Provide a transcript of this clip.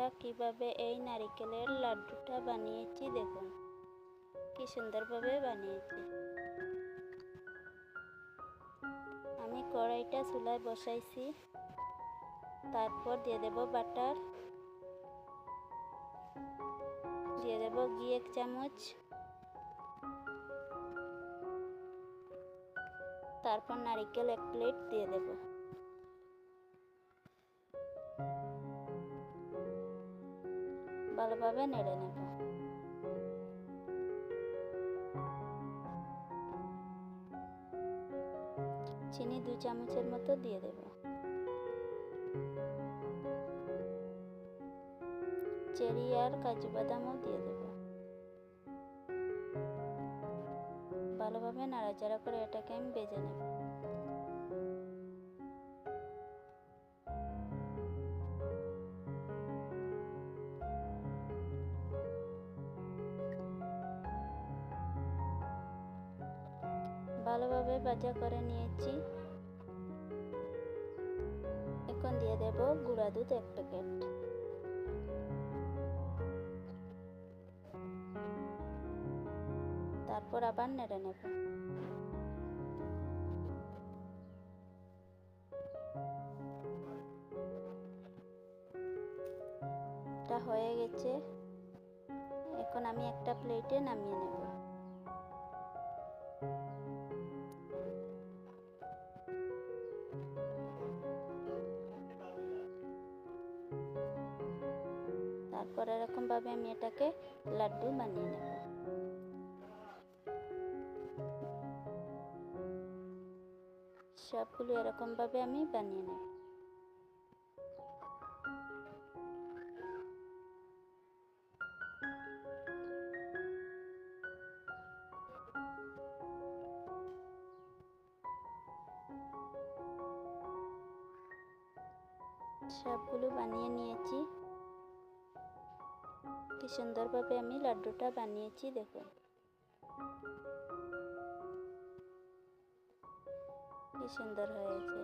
বন্ধুরা, কিভাবে এই নারিকেলের লাড্ডুটা বানিয়েছি দেখুন, কি সুন্দরভাবে বানিয়েছি। আমি কড়াইটা চুলায় বসাইছি, তারপর দিয়ে দেব বাটার, দিয়ে দেব ঘি 1 চামচ, তারপর নারিকেল 1 প্লেট দিয়ে দেব। ভালোভাবে নেড়ে নেব। চিনি 2 চামচের মতো দিয়ে দেব। চেরি আর কাজু বাদামও দিয়ে দেব। ভালোভাবে নাড়াচাড়া করে এটাকে আমি ভেজে নেব। ভালোভাবে ভাজা করে নিয়েছি। এখন দিয়ে দেব গুঁড়া দুধ 1 প্যাকেট। তারপর আবার নেড়ে নেব। এটা হয়ে গেছে। এখন আমি একটা প্লেটে নামিয়ে নেব। তারপর এরকম ভাবে আমি এটাকে লাড্ডু বানিয়ে নেব। সবগুলো এরকম ভাবে আমি বানিয়ে নেব। সবগুলো বানিয়ে নিয়েছি। কি সুন্দরভাবে আমি লাড্ডুটা বানিয়েছি দেখুন, কি সুন্দর হয়েছে।